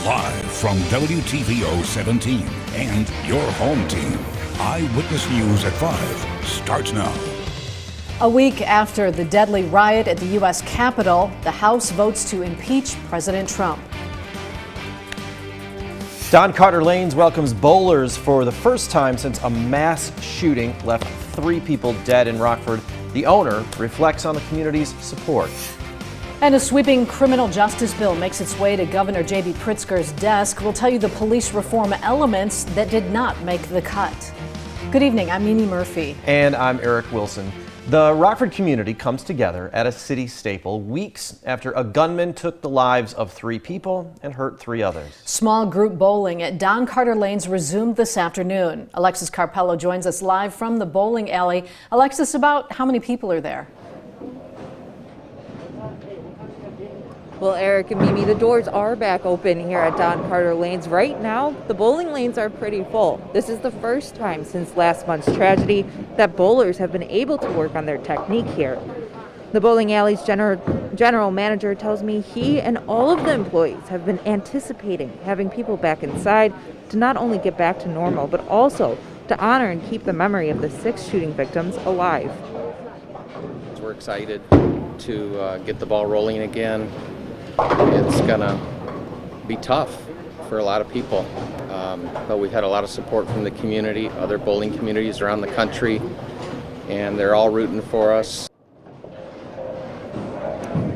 Live from WTVO 17 and your home team, Eyewitness News at 5 starts now. A week after the deadly riot at the U.S. Capitol, the House votes to impeach President Trump. Don Carter Lanes welcomes bowlers for the first time since a mass shooting left 3 people dead in Rockford. The owner reflects on the community's support. And a sweeping criminal justice bill makes its way to Governor J.B. Pritzker's desk. We'll tell you the police reform elements that did not make the cut. Good evening, I'm Mimi Murphy. And I'm Eric Wilson. The Rockford community comes together at a city staple weeks after a gunman took the lives of 3 people and hurt 3 others. Small group bowling at Don Carter Lanes resumed this afternoon. Alexis Carpello joins us live from the bowling alley. Alexis, about how many people are there? Well, Eric and Mimi, the doors are back open here at Don Carter Lanes. Right now, the bowling lanes are pretty full. This is the first time since last month's tragedy that bowlers have been able to work on their technique here. The bowling alley's general manager tells me he and all of the employees have been anticipating having people back inside to not only get back to normal, but also to honor and keep the memory of the 6 shooting victims alive. We're excited to get the ball rolling again. It's gonna be tough for a lot of people, but we've had a lot of support from the community, other bowling communities around the country, and they're all rooting for us.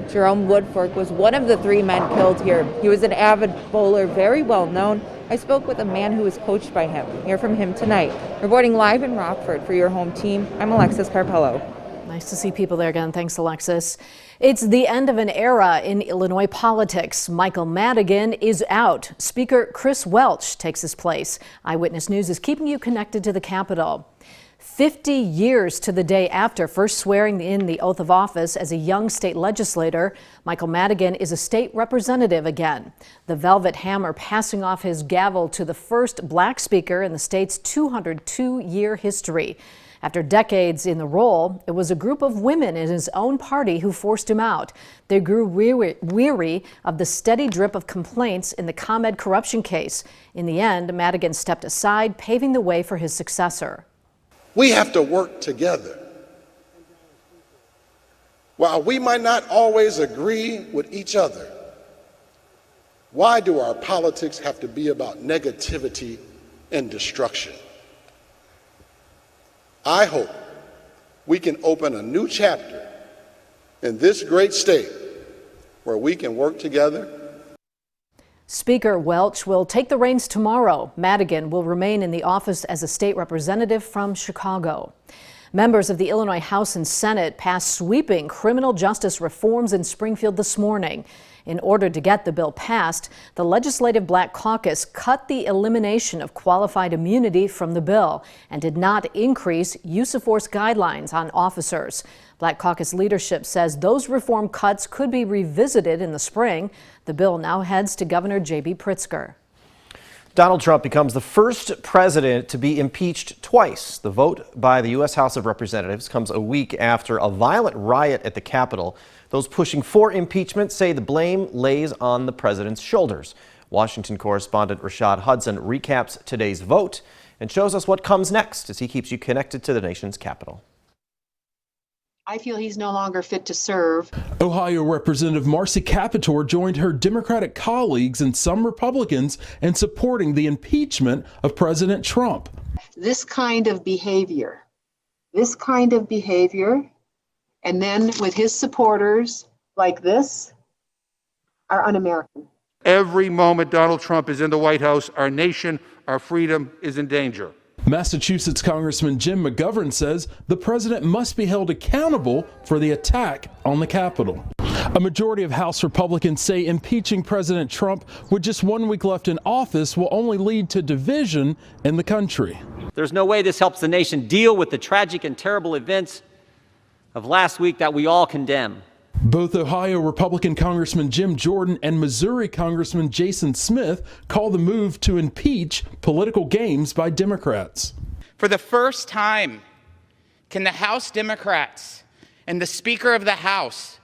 Jerome Woodfork was one of the 3 men killed here. He was an avid bowler, very well known. I spoke with a man who was coached by him. Hear from him tonight. Reporting live in Rockford for your home team, I'm Alexis Carpello. Nice to see people there again. Thanks, Alexis. It's the end of an era in Illinois politics. Michael Madigan is out. Speaker Chris Welch takes his place. Eyewitness News is keeping you connected to the Capitol. 50 years to the day after first swearing in the oath of office as a young state legislator, Michael Madigan is a state representative again. The Velvet Hammer passing off his gavel to the first black speaker in the state's 202-year history. After decades in the role, it was a group of women in his own party who forced him out. They grew weary of the steady drip of complaints in the ComEd corruption case. In the end, Madigan stepped aside, paving the way for his successor. We have to work together. While we might not always agree with each other, why do our politics have to be about negativity and destruction? I hope we can open a new chapter in this great state where we can work together. Speaker Welch will take the reins tomorrow. Madigan will remain in the office as a state representative from Chicago. Members of the Illinois House and Senate passed sweeping criminal justice reforms in Springfield this morning. In order to get the bill passed, the Legislative Black Caucus cut the elimination of qualified immunity from the bill and did not increase use of force guidelines on officers. Black Caucus leadership says those reform cuts could be revisited in the spring. The bill now heads to Governor J.B. Pritzker. Donald Trump becomes the first president to be impeached twice. The vote by the U.S. House of Representatives comes a week after a violent riot at the Capitol. Those pushing for impeachment say the blame lays on the president's shoulders. Washington correspondent Rashad Hudson recaps today's vote and shows us what comes next as he keeps you connected to the nation's capital. I feel he's no longer fit to serve. Ohio Representative Marcy Kaptur joined her Democratic colleagues and some Republicans in supporting the impeachment of President Trump. This kind of behavior, and then with his supporters like this, are un-American. Every moment Donald Trump is in the White House, our nation, our freedom is in danger. Massachusetts Congressman Jim McGovern says the president must be held accountable for the attack on the Capitol. A majority of House Republicans say impeaching President Trump with just 1 week left in office will only lead to division in the country. There's no way this helps the nation deal with the tragic and terrible events of last week that we all condemn. Both Ohio Republican Congressman Jim Jordan and Missouri Congressman Jason Smith call the move to impeach political games by Democrats. For the first time, can the House Democrats and the Speaker of the House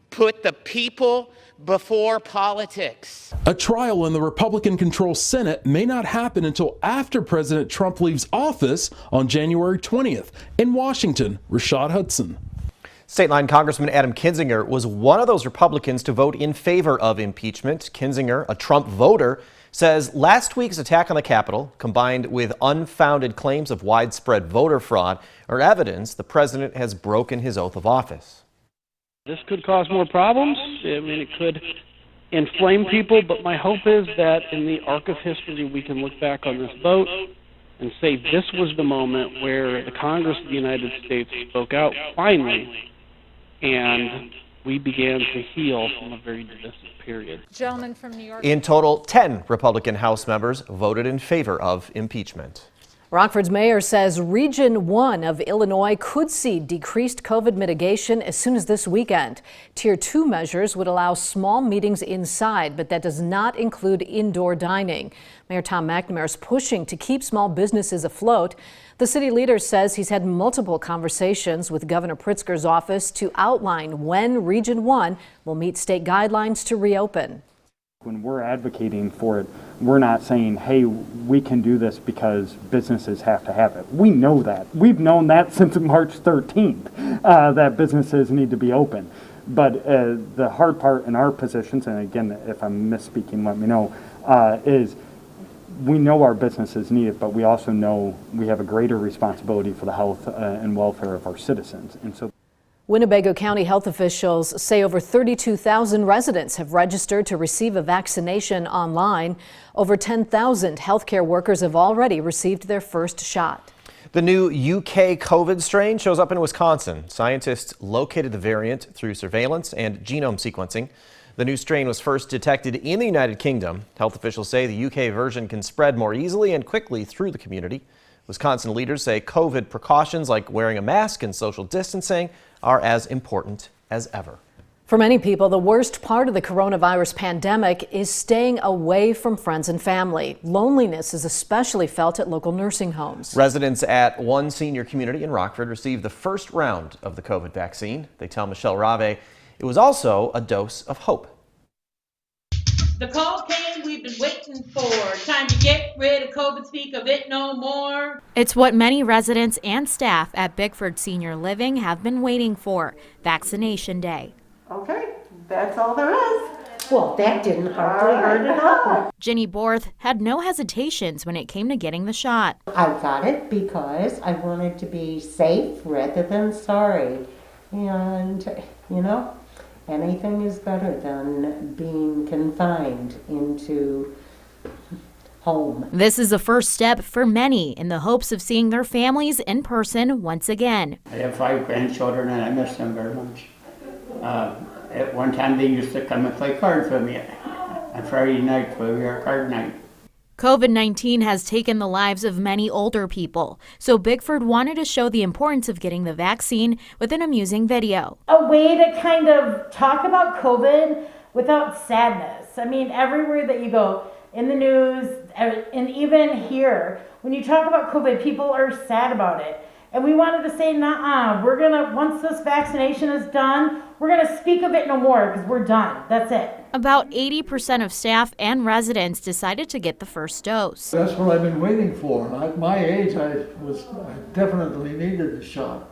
put the people before politics. A trial in the Republican-controlled Senate may not happen until after President Trump leaves office on January 20th. In Washington, Rashad Hudson. State line Congressman Adam Kinzinger was one of those Republicans to vote in favor of impeachment. Kinzinger, a Trump voter, says last week's attack on the Capitol, combined with unfounded claims of widespread voter fraud, are evidence the president has broken his oath of office. This could cause more problems. I mean, it could inflame people, but my hope is that in the arc of history, we can look back on this vote and say this was the moment where the Congress of the United States spoke out finally, and we began to heal from a very divisive period. Gentleman from New York. In total, 10 Republican House members voted in favor of impeachment. Rockford's mayor says Region 1 of Illinois could see decreased COVID mitigation as soon as this weekend. Tier 2 measures would allow small meetings inside, but that does not include indoor dining. Mayor Tom McNamara is pushing to keep small businesses afloat. The city leader says he's had multiple conversations with Governor Pritzker's office to outline when Region 1 will meet state guidelines to reopen. When we're advocating for it, we're not saying, hey, we can do this because businesses have to have it. We know that. We've known that since March 13th, that businesses need to be open. But the hard part in our positions, and again, if I'm misspeaking, let me know, is we know our businesses need it, but we also know we have a greater responsibility for the health and welfare of our citizens. And so Winnebago County health officials say over 32,000 residents have registered to receive a vaccination online. Over 10,000 healthcare workers have already received their first shot. The new UK COVID strain shows up in Wisconsin. Scientists located the variant through surveillance and genome sequencing. The new strain was first detected in the United Kingdom. Health officials say the UK version can spread more easily and quickly through the community. Wisconsin leaders say COVID precautions like wearing a mask and social distancing are as important as ever. For many people, the worst part of the coronavirus pandemic is staying away from friends and family. Loneliness is especially felt at local nursing homes. Residents at one senior community in Rockford received the first round of the COVID vaccine. They tell Michelle Rave it was also a dose of hope. The call came we've been waiting for. Time to get rid of COVID, speak of it no more. It's what many residents and staff at Bickford Senior Living have been waiting for, Vaccination Day. Okay, that's all there is. Well, that didn't hardly hurt at all. Ginny Borth had no hesitations when it came to getting the shot. I got it because I wanted to be safe rather than sorry. And, you know, anything is better than being confined into home. This is the first step for many in the hopes of seeing their families in person once again. I have 5 grandchildren and I miss them very much. At one time they used to come and play cards with me on Friday night when we were card night. COVID-19 has taken the lives of many older people, so Bickford wanted to show the importance of getting the vaccine with an amusing video. A way to kind of talk about COVID without sadness. I mean, everywhere that you go, in the news, and even here, when you talk about COVID, people are sad about it. And we wanted to say, nah, we're gonna, once this vaccination is done, we're gonna speak of it no more because we're done. That's it. About 80% of staff and residents decided to get the first dose. That's what I've been waiting for. At my age, I definitely needed the shot.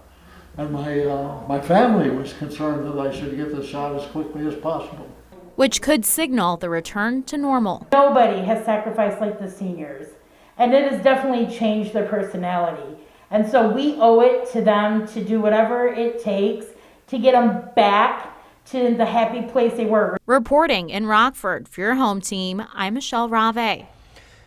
And my family was concerned that I should get the shot as quickly as possible. Which could signal the return to normal. Nobody has sacrificed like the seniors. And it has definitely changed their personality. And so we owe it to them to do whatever it takes to get them back to the happy place they were. Reporting in Rockford for your home team, I'm Michelle Rave.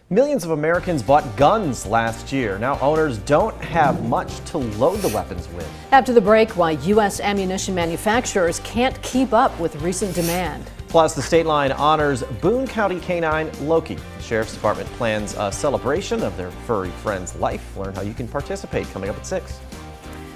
Millions of Americans bought guns last year. Now owners don't have much to load the weapons with. After the break, why U.S. ammunition manufacturers can't keep up with recent demand. Plus, the state line honors Boone County canine Loki. The Sheriff's Department plans a celebration of their furry friend's life. Learn how you can participate coming up at 6.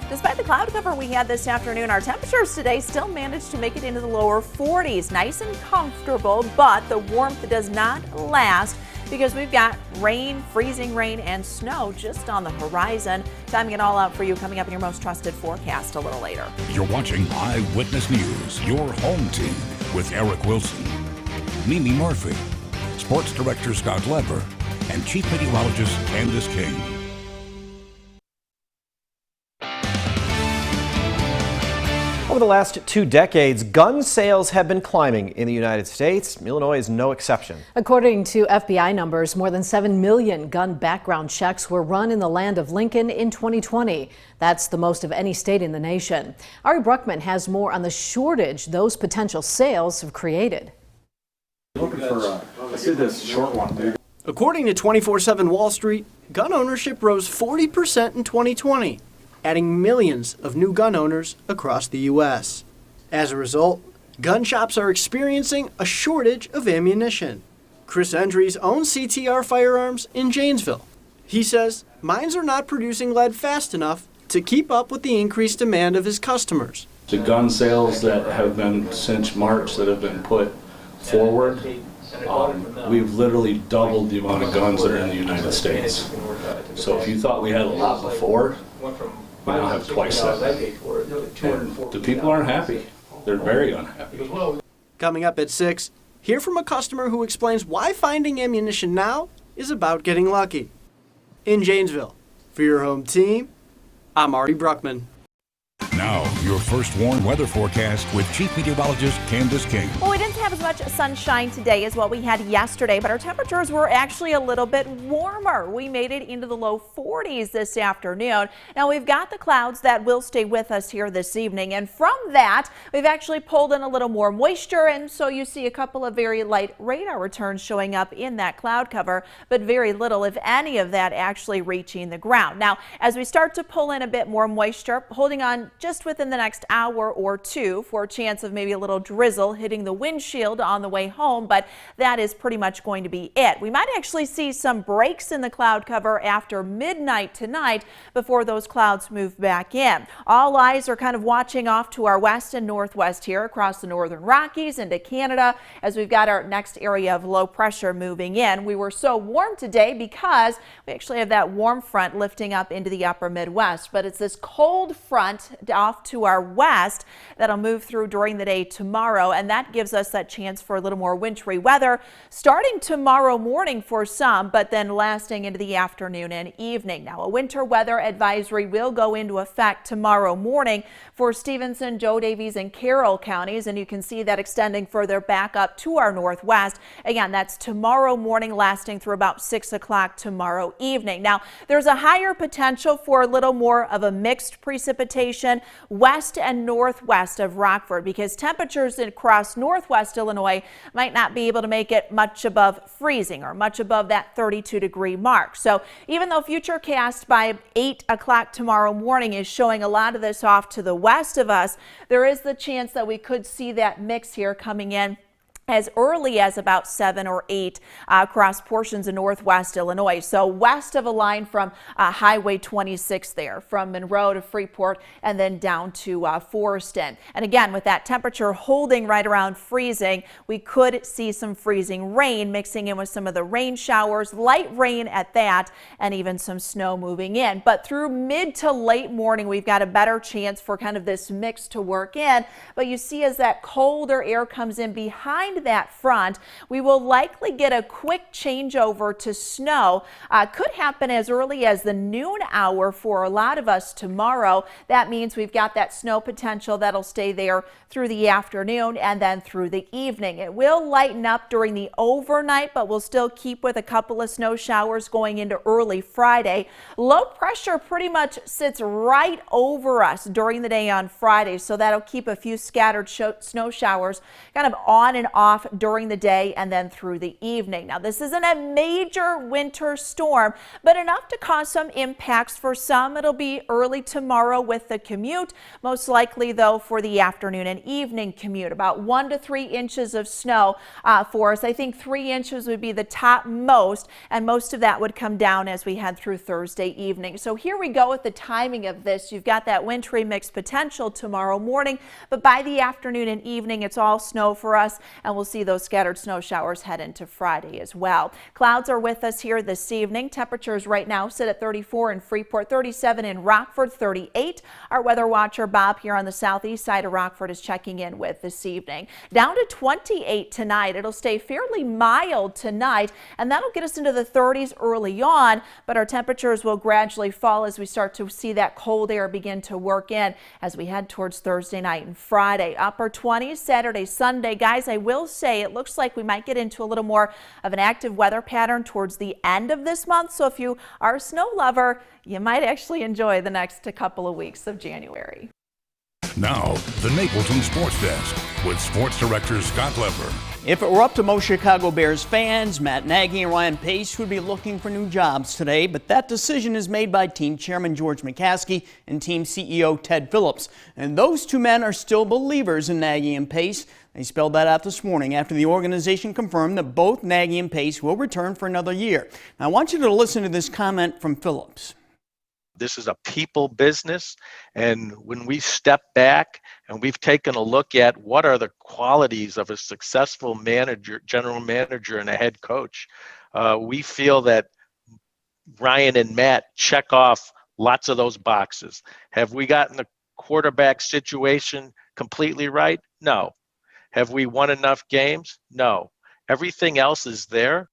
Despite the cloud cover we had this afternoon, our temperatures today still managed to make it into the lower 40s. Nice and comfortable, but the warmth does not last because we've got rain, freezing rain, and snow just on the horizon. Timing it all out for you coming up in your most trusted forecast a little later. You're watching Eyewitness News, your home team. with Eric Wilson, Mimi Murphy, Sports Director Scott Leber, and Chief Meteorologist Candice King. Over the last 2 decades, gun sales have been climbing in the United States. Illinois is no exception. According to FBI numbers, more than 7 million gun background checks were run in the land of Lincoln in 2020. That's the most of any state in the nation. Ari Bruckman has more on the shortage those potential sales have created. Looking for let's do this short one, dude. According to 24/7 Wall Street, gun ownership rose 40% in 2020. Adding millions of new gun owners across the U.S. As a result, gun shops are experiencing a shortage of ammunition. Chris Endries owns CTR Firearms in Janesville. He says mines are not producing lead fast enough to keep up with the increased demand of his customers. The gun sales that have been since March that have been put forward, we've literally doubled the amount of guns that are in the United States. So if you thought we had a lot before, we now have twice that. And the people aren't happy. They're very unhappy. Coming up at 6, hear from a customer who explains why finding ammunition now is about getting lucky. In Janesville, for your home team, I'm Ari Bruckman. Now, your first warm weather forecast with Chief Meteorologist Candice King. Well, we didn't have as much sunshine today as what we had yesterday, but our temperatures were actually a little bit warmer. We made it into the low 40s this afternoon. Now, we've got the clouds that will stay with us here this evening, and from that, we've actually pulled in a little more moisture, and so you see a couple of very light radar returns showing up in that cloud cover, but very little, if any, of that actually reaching the ground. Now, as we start to pull in a bit more moisture, holding on just within the next hour or two for a chance of maybe a little drizzle hitting the windshield on the way home, but that is pretty much going to be it. We might actually see some breaks in the cloud cover after midnight tonight before those clouds move back in. All eyes are kind of watching off to our west and northwest here across the northern Rockies into Canada as we've got our next area of low pressure moving in. We were so warm today because we actually have that warm front lifting up into the upper Midwest, but it's this cold front off to our west that'll move through during the day tomorrow, and that gives us that chance for a little more wintry weather starting tomorrow morning for some, but then lasting into the afternoon and evening. Now, a winter weather advisory will go into effect tomorrow morning for Stevenson, Joe Davies, and Carroll counties, and you can see that extending further back up to our northwest. Again, that's tomorrow morning lasting through about 6 o'clock tomorrow evening. Now, there's a higher potential for a little more of a mixed precipitation west and northwest of Rockford because temperatures across northwest Illinois might not be able to make it much above freezing or much above that 32-degree mark. So even though Futurecast by 8 o'clock tomorrow morning is showing a lot of this off to the west of us, there is the chance that we could see that mix here coming in as early as about 7 or 8 across portions of northwest Illinois. So west of a line from Highway 26 there, from Monroe to Freeport and then down to Foreston. And again, with that temperature holding right around freezing, we could see some freezing rain mixing in with some of the rain showers, light rain at that, and even some snow moving in. But through mid to late morning, we've got a better chance for kind of this mix to work in. But you see as that colder air comes in behind that front, we will likely get a quick changeover to snow. Could happen as early as the noon hour for a lot of us tomorrow. That means we've got that snow potential that'll stay there through the afternoon and then through the evening. It will lighten up during the overnight, but we'll still keep with a couple of snow showers going into early Friday. Low pressure pretty much sits right over us during the day on Friday, so that'll keep a few scattered snow showers kind of on and off during the day and then through the evening. Now, this isn't a major winter storm, but enough to cause some impacts for some. It'll be early tomorrow with the commute, most likely though for the afternoon and evening commute, about 1 to 3 inches of snow for us. I think 3 inches would be the top most, and most of that would come down as we head through Thursday evening. So here we go with the timing of this. You've got that wintry mix potential tomorrow morning, but by the afternoon and evening, it's all snow for us, and we'll we'll see those scattered snow showers head into Friday as well. Clouds are with us here this evening. Temperatures right now sit at 34 in Freeport, 37 in Rockford, 38. Our weather watcher Bob here on the southeast side of Rockford is checking in with this evening. Down to 28 tonight. It'll stay fairly mild tonight, and that'll get us into the 30s early on, but our temperatures will gradually fall as we start to see that cold air begin to work in as we head towards Thursday night and Friday. Upper 20s Saturday, Sunday. Guys, I will say it looks like we might get into a little more of an active weather pattern towards the end of this month, so if you are a snow lover, you might actually enjoy the next couple of weeks of January. Now, the Napleton Sports Desk with Sports Director Scott Leber. If it were up to most Chicago Bears fans, Matt Nagy and Ryan Pace would be looking for new jobs today, but that decision is made by team chairman George McCaskey and team CEO Ted Phillips. And those two men are still believers in Nagy and Pace. They spelled that out this morning after the organization confirmed that both Nagy and Pace will return for another year. Now, I want you to listen to this comment from Phillips. This is a people business, and when we step back and we've taken a look at what are the qualities of a successful manager, general manager, and a head coach, we feel that Ryan and Matt check off lots of those boxes. Have we gotten the quarterback situation completely right? No. Have we won enough games? No. Everything else is there.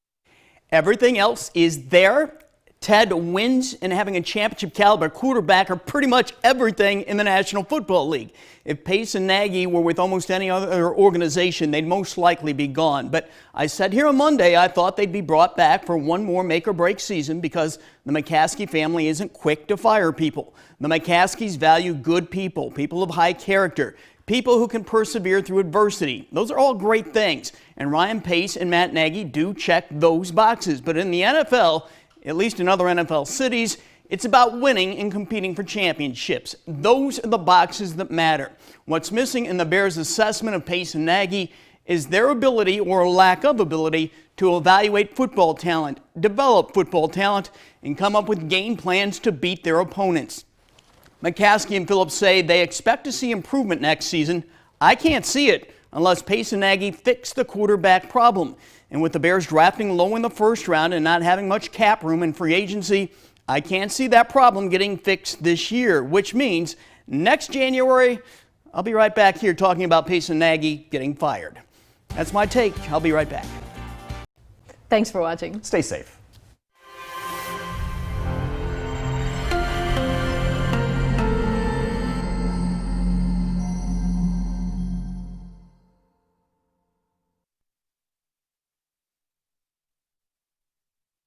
Everything else is there. Ted, wins and having a championship caliber quarterback are pretty much everything in the National Football League. If Pace and Nagy were with almost any other organization, they'd most likely be gone. But I said here on Monday I thought they'd be brought back for one more make-or-break season because the McCaskey family isn't quick to fire people. The McCaskeys value good people, people of high character, people who can persevere through adversity. Those are all great things. And Ryan Pace and Matt Nagy do check those boxes. But in the NFL, at least in other NFL cities, it's about winning and competing for championships. Those are the boxes that matter. What's missing in the Bears' assessment of Pace and Nagy is their ability or lack of ability to evaluate football talent, develop football talent, and come up with game plans to beat their opponents. McCaskey and Phillips say they expect to see improvement next season. I can't see it unless Pace and Nagy fix the quarterback problem. And with the Bears drafting low in the first round and not having much cap room in free agency, I can't see that problem getting fixed this year, which means next January, I'll be right back here talking about Pace and Nagy getting fired. That's my take. I'll be right back. Thanks for watching. Stay safe.